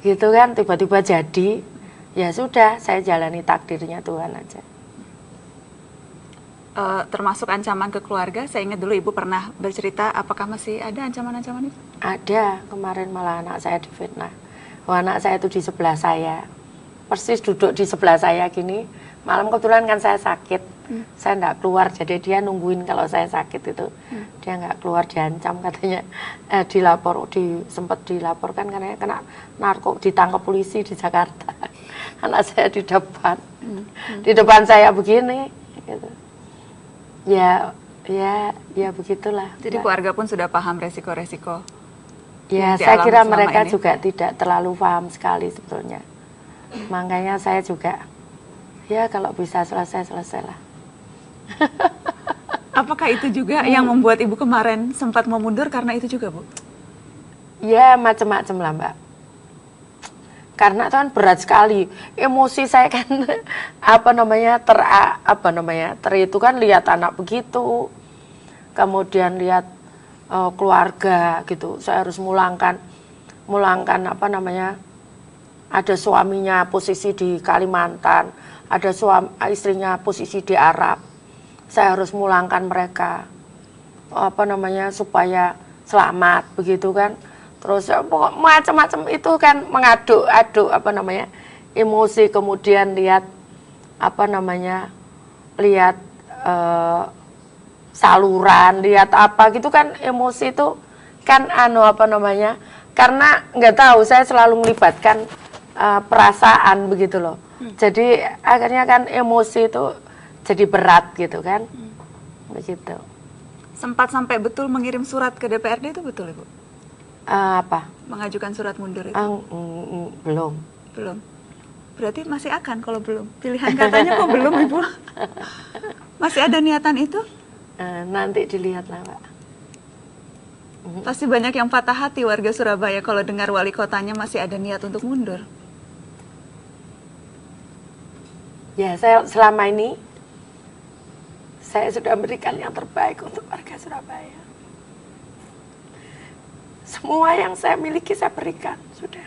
gitu kan, tiba-tiba jadi, ya sudah, saya jalani takdirnya Tuhan aja. Termasuk ancaman ke keluarga, saya ingat dulu Ibu pernah bercerita, apakah masih ada ancaman-ancaman itu? Ada, kemarin malah anak saya difitnah. Anak saya itu di sebelah saya, persis duduk di sebelah saya gini. Malam kebetulan kan saya sakit, saya nggak keluar, jadi dia nungguin kalau saya sakit itu. Dia nggak keluar, diancam katanya, sempat dilaporkan karena kena narko, ditangkap polisi di Jakarta. Anak saya di depan saya begini, gitu. Ya begitulah. Jadi keluarga pun sudah paham resiko-resiko. Ya saya kira mereka juga tidak terlalu paham sekali sebetulnya. Makanya saya juga, ya kalau bisa selesai-selesailah. Apakah itu juga yang membuat Ibu kemarin sempat mau mundur karena itu juga, Bu? Ya macam-macam lah, Mbak. Karena itu kan berat sekali, emosi saya kan itu kan lihat anak begitu, kemudian lihat keluarga gitu. Saya harus mulangkan ada suaminya posisi di Kalimantan, ada istrinya posisi di Arab. Saya harus mulangkan mereka supaya selamat begitu kan. Terus macam-macam itu kan mengaduk-aduk emosi, kemudian lihat saluran, lihat apa gitu kan, emosi itu kan karena nggak tahu, saya selalu melibatkan perasaan begitu loh. Jadi akhirnya kan emosi itu jadi berat gitu kan. Begitu. Sempat sampai betul mengirim surat ke DPRD itu betul, Ibu? Apa? Mengajukan surat mundur itu? Belum. Belum. Berarti masih akan kalau belum. Pilihan katanya kok belum, Ibu? Masih ada niatan itu? Nanti dilihat lah, Pak. Pasti banyak yang patah hati warga Surabaya kalau dengar wali kotanya masih ada niat untuk mundur. Ya, saya selama ini saya sudah memberikan yang terbaik untuk warga Surabaya. Semua yang saya miliki saya berikan, sudah.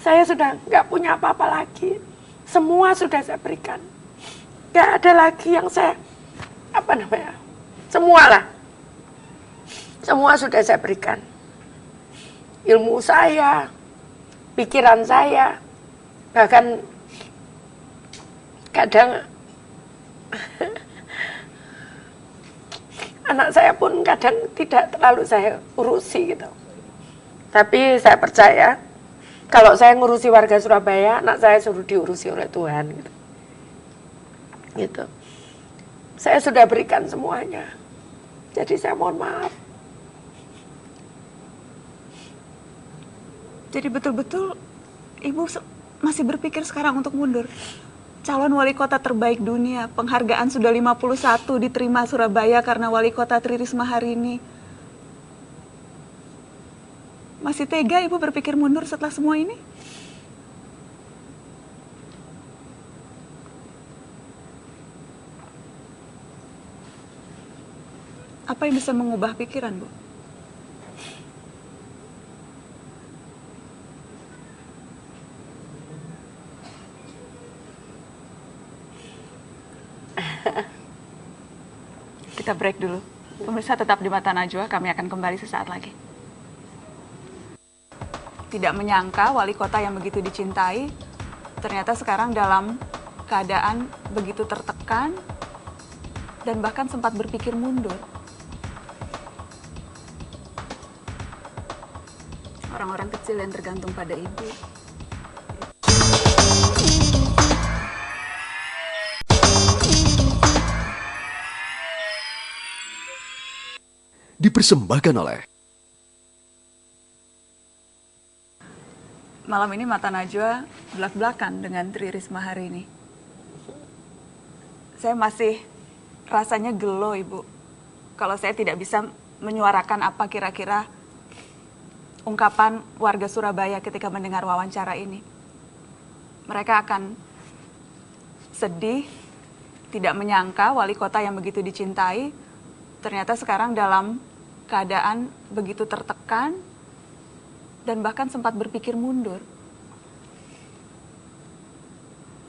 Saya sudah nggak punya apa-apa lagi. Semua sudah saya berikan. Nggak ada lagi yang saya, semualah. Semua sudah saya berikan. Ilmu saya, pikiran saya, bahkan kadang anak saya pun kadang tidak terlalu saya urusi gitu. Tapi saya percaya kalau saya ngurusi warga Surabaya, anak saya suruh diurusi oleh Tuhan gitu. Gitu. Saya sudah berikan semuanya. Jadi saya mohon maaf. Jadi betul-betul Ibu masih berpikir sekarang untuk mundur? Calon wali kota terbaik dunia, penghargaan sudah 51 diterima Surabaya karena wali kota Tri Risma hari ini. Masih tega Ibu berpikir mundur setelah semua ini? Apa yang bisa mengubah pikiran, Bu? Kita break dulu. Pemirsa tetap di Mata Najwa, kami akan kembali sesaat lagi. Tidak menyangka wali kota yang begitu dicintai, ternyata sekarang dalam keadaan begitu tertekan dan bahkan sempat berpikir mundur. Orang-orang kecil yang tergantung pada ibu. Dipersembahkan oleh Malam ini Mata Najwa belak-belakan dengan Tri Risma hari ini. Saya masih rasanya gelo, Ibu. Kalau saya tidak bisa menyuarakan apa kira-kira ungkapan warga Surabaya ketika mendengar wawancara ini. Mereka akan sedih, tidak menyangka wali kota yang begitu dicintai, ternyata sekarang dalam keadaan begitu tertekan dan bahkan sempat berpikir mundur.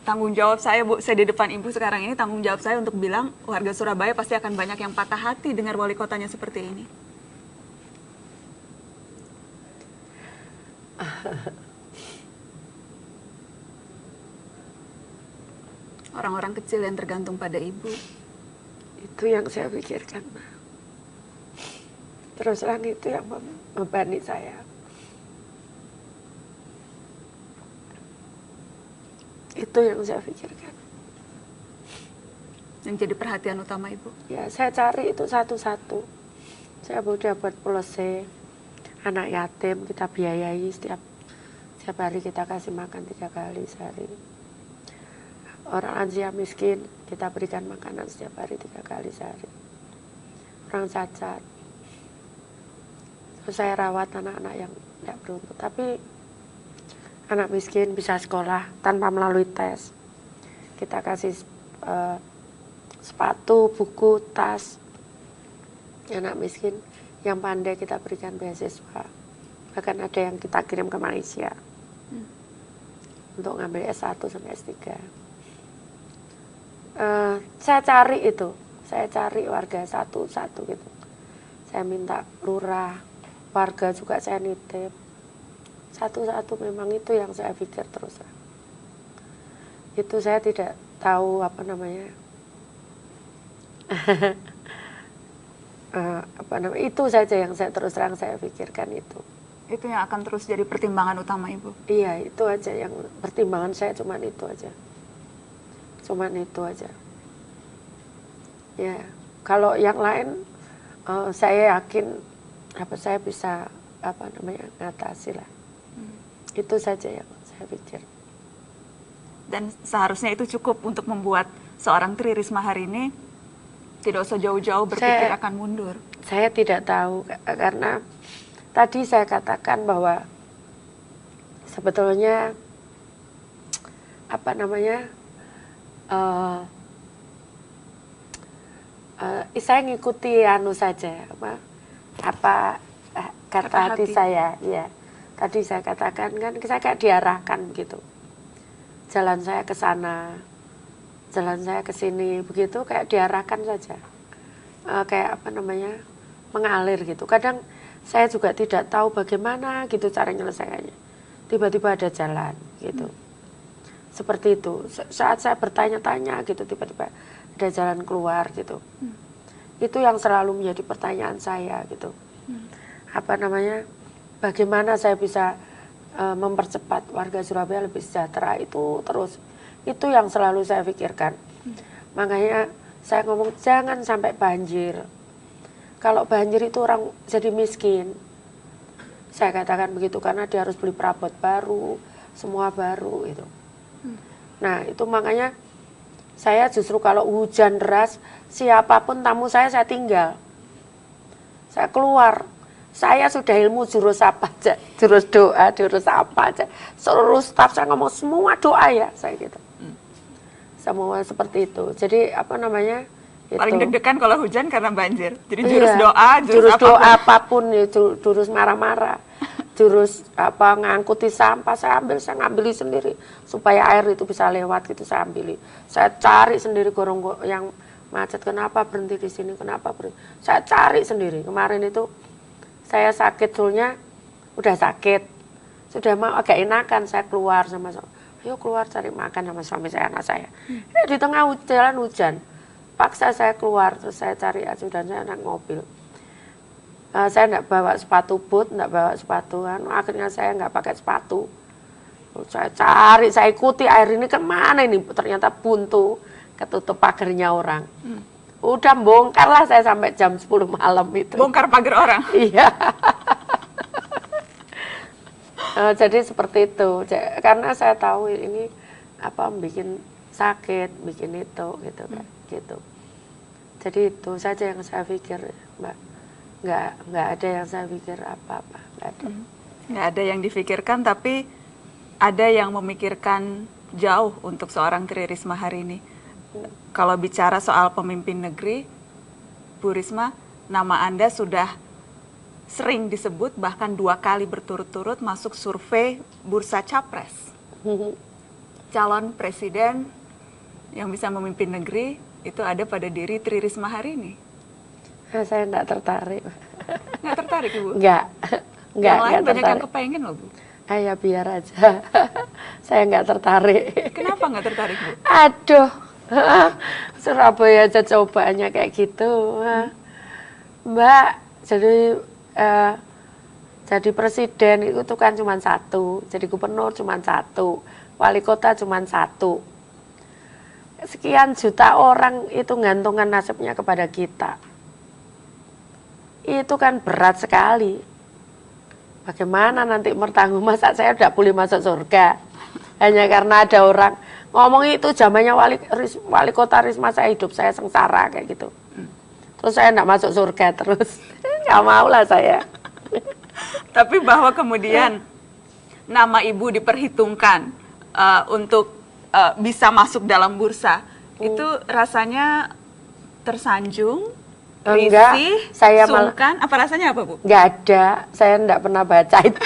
Tanggung jawab saya, Bu, saya di depan Ibu sekarang ini, tanggung jawab saya untuk bilang warga Surabaya pasti akan banyak yang patah hati dengar wali kotanya seperti ini. Orang-orang kecil yang tergantung pada Ibu. Itu yang saya pikirkan. Terus terang itu yang membebani saya. Itu yang saya pikirkan. Yang jadi perhatian utama Ibu? Ya, saya cari itu satu-satu. Saya udah buat polisi anak yatim, kita biayai setiap hari kita kasih makan 3 kali sehari. Orang lansia miskin, kita berikan makanan setiap hari 3 kali sehari. Orang cacat. Terus saya rawat anak-anak yang tidak beruntung. Tapi anak miskin bisa sekolah tanpa melalui tes. Kita kasih sepatu, buku, tas. Anak miskin yang pandai kita berikan beasiswa. Bahkan ada yang kita kirim ke Malaysia untuk ngambil S1 sampai S3. Saya cari itu, saya cari warga satu-satu gitu. Saya minta lurah, warga juga saya nitip. Satu-satu memang itu yang saya pikir terus. Itu saya tidak tahu apa namanya. Itu saja yang saya terus terang saya pikirkan itu. Itu yang akan terus jadi pertimbangan utama Ibu? Iya, itu aja yang pertimbangan saya, cuman itu aja. Cuman itu aja. Ya, kalau yang lain saya yakin saya bisa ngatasi lah. Itu saja yang saya pikir. Dan seharusnya itu cukup untuk membuat seorang Tri Risma hari ini tidak usah jauh-jauh berpikir akan mundur. Saya tidak tahu, karena tadi saya katakan bahwa sebetulnya saya ngikuti saja kata hati saya, ya. Tadi saya katakan kan saya kayak diarahkan begitu. Jalan saya ke sana, jalan saya ke sini, begitu kayak diarahkan saja. Kayak mengalir gitu. Kadang saya juga tidak tahu bagaimana gitu cara menyelesaikannya. Tiba-tiba ada jalan gitu. Seperti itu. Saat saya bertanya-tanya gitu, tiba-tiba ada jalan keluar gitu. Itu yang selalu menjadi pertanyaan saya gitu. Bagaimana saya bisa mempercepat warga Surabaya lebih sejahtera, itu terus. Itu yang selalu saya pikirkan. Makanya saya ngomong jangan sampai banjir. Kalau banjir itu orang jadi miskin. Saya katakan begitu karena dia harus beli perabot baru, semua baru itu. Nah, itu makanya saya justru kalau hujan deras, siapapun tamu saya tinggal. Saya keluar. Saya sudah ilmu jurus apa aja, jurus doa, jurus apa aja. Seluruh staf saya ngomong semua doa ya, saya gitu. Semua seperti itu. Jadi paling deg-degan kalau hujan karena banjir. Jadi jurus doa, jurus doa apapun, jurus marah-marah, jurus ngangkuti sampah saya ngambili sendiri supaya air itu bisa lewat gitu saya ambil. Saya cari sendiri gorong yang macet, kenapa berhenti di sini, kenapa berhenti. Saya cari sendiri. Kemarin itu saya sakit, sulnya udah sakit, sudah mau agak enakan, saya keluar sama ayo keluar cari makan sama suami saya, anak saya. Di tengah jalan hujan, paksa saya keluar, terus saya cari dan saya naik mobil. Saya enggak bawa sepatu boot, enggak bawa sepatu, akhirnya saya enggak pakai sepatu. Saya cari, saya ikuti air ini kemana ini, ternyata buntu, ketutup pagarnya orang. Udah bongkar lah saya sampai jam 10 malam itu. Bongkar pagar orang? Iya. Jadi seperti itu. Karena saya tahu ini bikin sakit, bikin itu gitu kan. Gitu. Jadi itu saja yang saya pikir, Mbak. Nggak ada yang saya pikir apa-apa. Nggak ada yang difikirkan, tapi ada yang memikirkan jauh untuk seorang Tri Risma hari ini. Kalau bicara soal pemimpin negeri, Bu Risma, nama Anda sudah sering disebut, bahkan 2 kali berturut-turut masuk survei Bursa Capres. Calon presiden yang bisa memimpin negeri itu ada pada diri Tri Risma hari ini. Saya enggak tertarik. Nggak tertarik, Ibu? Enggak. Yang lain banyak yang kepengen loh, Bu. Ya biar aja. Saya enggak tertarik. Kenapa nggak tertarik, Bu? Aduh. Surabaya aja cobaannya kayak gitu. Mbak, jadi presiden itu kan cuma 1, jadi gubernur cuma 1, wali kota cuma 1. Sekian juta orang itu gantungkan nasibnya kepada kita. Itu kan berat sekali. Bagaimana nanti bertanggung, masa saya tidak boleh masuk surga hanya karena ada orang ngomong itu zamannya wali kota Risma saya hidup saya sengsara kayak gitu. Terus saya enggak masuk surga terus. Nggak mau lah saya. Tapi bahwa kemudian nama Ibu diperhitungkan untuk bisa masuk dalam bursa, itu rasanya tersanjung, Enggak, risih, saya sungkan, apa rasanya apa Bu? Nggak ada, saya enggak pernah baca itu.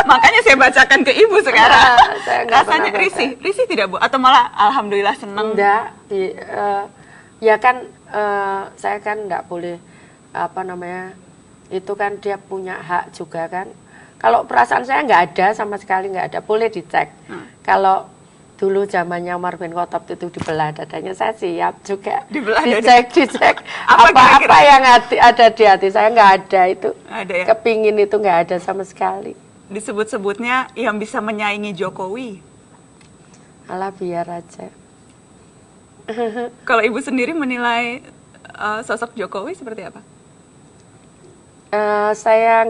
Makanya saya bacakan ke Ibu sekarang. Saya nggak Rasanya pernah baca. risih tidak Bu? Atau malah alhamdulillah senang? Enggak, ya kan saya kan enggak boleh apa namanya, itu kan dia punya hak juga kan. Kalau perasaan saya nggak ada sama sekali, nggak ada, boleh dicek. Kalau dulu zamannya Umar bin Khattab itu dibelah dadanya, saya siap juga Dibelah dicek Apa apa yang ada di hati saya, nggak ada itu. Ada ya? Kepingin itu nggak ada sama sekali. Disebut-sebutnya yang bisa menyaingi Jokowi. Alah biar aja. Kalau Ibu sendiri menilai sosok Jokowi seperti apa? Saya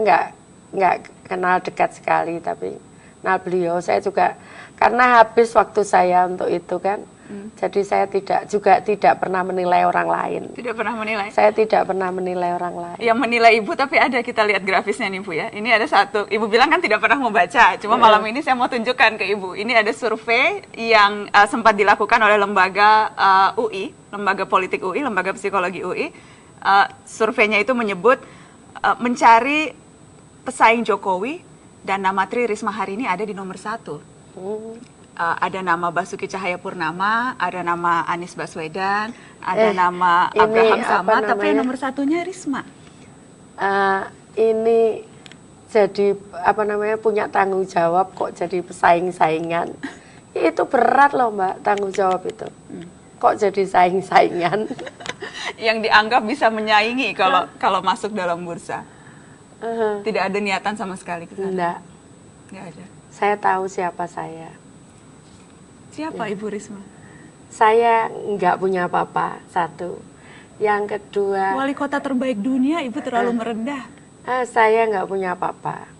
nggak kenal dekat sekali, tapi kenal beliau. Saya juga karena habis waktu saya untuk itu kan, jadi saya tidak pernah menilai orang lain. Tidak pernah menilai? Saya tidak pernah menilai orang lain. Yang menilai Ibu, tapi ada, kita lihat grafisnya nih Bu ya. Ini ada satu, Ibu bilang kan tidak pernah membaca, cuma malam ini saya mau tunjukkan ke Ibu. Ini ada survei yang sempat dilakukan oleh lembaga UI, lembaga politik UI, lembaga psikologi UI. Surveinya itu menyebut mencari pesaing Jokowi, dan nama Tri Risma hari ini ada di nomor 1. Ada nama Basuki Cahayapurnama, ada nama Anies Baswedan, ada nama Abraham Samad, tapi yang nomor 1-nya Risma. Ini jadi apa namanya, punya tanggung jawab kok jadi pesaing-saingan. Itu berat loh Mbak, tanggung jawab itu. Kok jadi saing-saingan? Yang dianggap bisa menyaingi kalau masuk dalam bursa. Tidak ada niatan sama sekali ke sana. Enggak. Enggak ada. Saya tahu siapa saya. Siapa Ibu Risma? Saya nggak punya apa-apa, satu. Yang kedua, Wali kota terbaik dunia, Ibu terlalu merendah. Saya nggak punya apa-apa.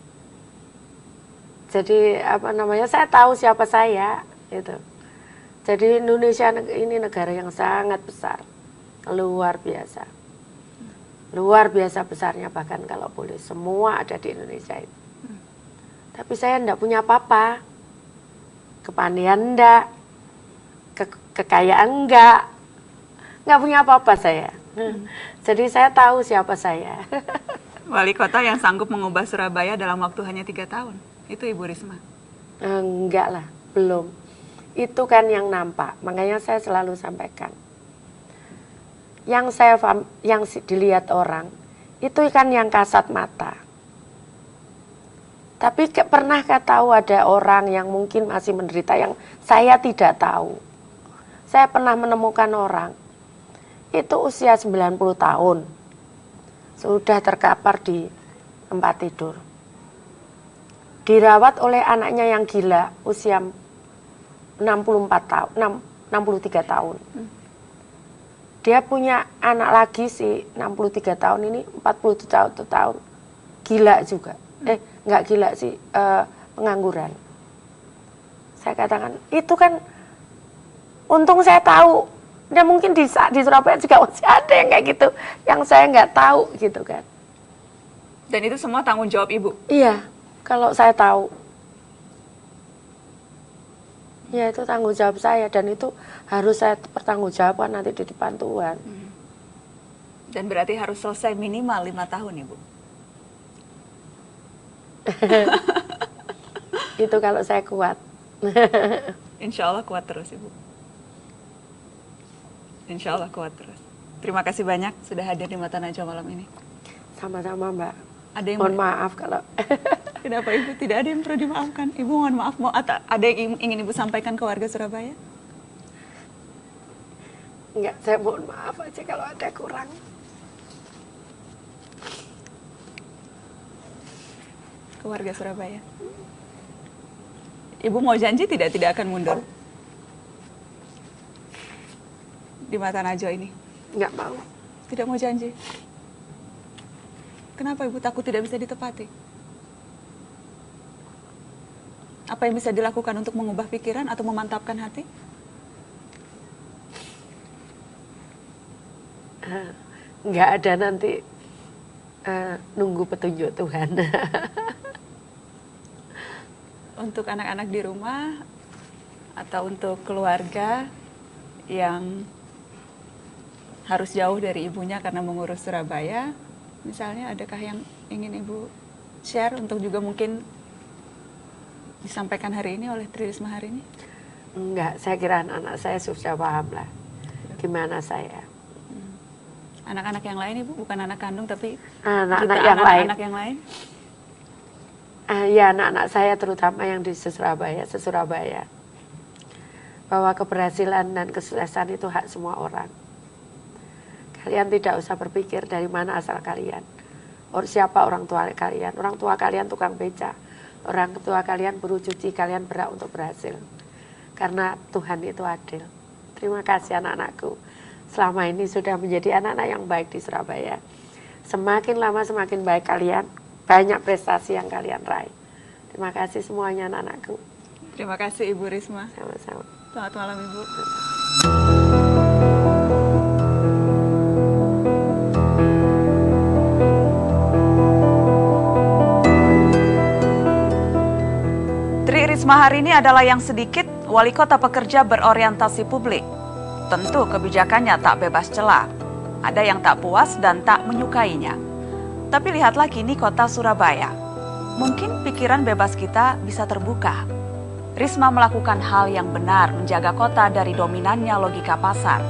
Jadi apa namanya, saya tahu siapa saya, itu. Jadi Indonesia ini negara yang sangat besar, luar biasa. Luar biasa besarnya, bahkan kalau boleh semua ada di Indonesia itu. Tapi saya enggak punya apa-apa. Kepandaian enggak, kekayaan enggak punya apa-apa saya. Jadi saya tahu siapa saya. Wali kota yang sanggup mengubah Surabaya dalam waktu hanya 3 tahun, itu Ibu Risma? Enggak lah, belum. Itu kan yang nampak, makanya saya selalu sampaikan. Yang dilihat orang, itu kan yang kasat mata. Tapi pernahkah tahu ada orang yang mungkin masih menderita yang saya tidak tahu? Saya pernah menemukan orang, itu usia 90 tahun, sudah terkapar di tempat tidur. Dirawat oleh anaknya yang gila, usia 63 tahun. Dia punya anak lagi sih, 63 tahun ini, 41 tahun, gila juga. Nggak gila sih, pengangguran. Saya katakan, itu kan untung saya tahu. Dan mungkin di Surabaya juga masih ada yang kayak gitu, yang saya nggak tahu gitu kan. Dan itu semua tanggung jawab Ibu? Iya, kalau saya tahu. Ya itu tanggung jawab saya, dan itu harus saya pertanggungjawabkan nanti di depan Tuhan. Dan berarti harus selesai minimal 5 tahun Ibu? Itu kalau saya kuat. Insya Allah kuat terus Ibu. Insya Allah kuat terus. Terima kasih banyak sudah hadir di Mata Najwa malam ini. Sama-sama Mbak. Ada yang mohon maaf kalau. Kenapa Ibu? Tidak ada yang perlu dimaafkan. Ibu mohon maaf. Ada yang ingin Ibu sampaikan ke warga Surabaya? Enggak, saya mohon maaf aja kalau ada kurang. Ke warga Surabaya. Ibu mau janji tidak akan mundur di Mata Najwa ini? Enggak mau. Tidak mau janji? Kenapa Ibu takut tidak bisa ditepati? Apa yang bisa dilakukan untuk mengubah pikiran atau memantapkan hati? Enggak ada, nanti nunggu petunjuk Tuhan. Untuk anak-anak di rumah atau untuk keluarga yang harus jauh dari ibunya karena mengurus Surabaya, misalnya adakah yang ingin Ibu share untuk juga mungkin disampaikan hari ini oleh Tri Risma hari ini? Enggak, saya kira anak-anak saya sudah paham lah gimana saya. Anak-anak yang lain Ibu, bukan anak kandung tapi anak-anak yang lain. Anak yang lain? Ya, anak-anak saya terutama yang di Surabaya. Bahwa keberhasilan dan kesuksesan itu hak semua orang. Kalian tidak usah berpikir dari mana asal kalian. Siapa orang tua kalian? Orang tua kalian tukang beca. Orang tua kalian buruh cuci, kalian berhak untuk berhasil. Karena Tuhan itu adil. Terima kasih anak-anakku. Selama ini sudah menjadi anak-anak yang baik di Surabaya. Semakin lama semakin baik kalian. Banyak prestasi yang kalian raih. Terima kasih semuanya anak-anakku. Terima kasih Ibu Risma. Sama-sama. Selamat malam Ibu. Tri Risma hari ini adalah yang sedikit wali kota pekerja berorientasi publik. Tentu kebijakannya tak bebas celah. Ada yang tak puas dan tak menyukainya. Tapi lihatlah kini kota Surabaya. Mungkin pikiran bebas kita bisa terbuka. Risma melakukan hal yang benar menjaga kota dari dominannya logika pasar.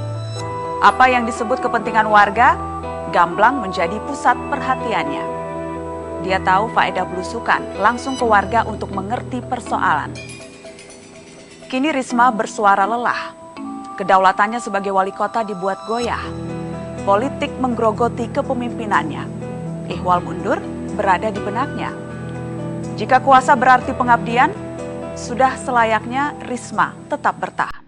Apa yang disebut kepentingan warga, gamblang menjadi pusat perhatiannya. Dia tahu faedah belusukan langsung ke warga untuk mengerti persoalan. Kini Risma bersuara lelah. Kedaulatannya sebagai wali kota dibuat goyah. Politik menggerogoti kepemimpinannya. Ihwal mundur berada di benaknya. Jika kuasa berarti pengabdian, sudah selayaknya Risma tetap bertahan.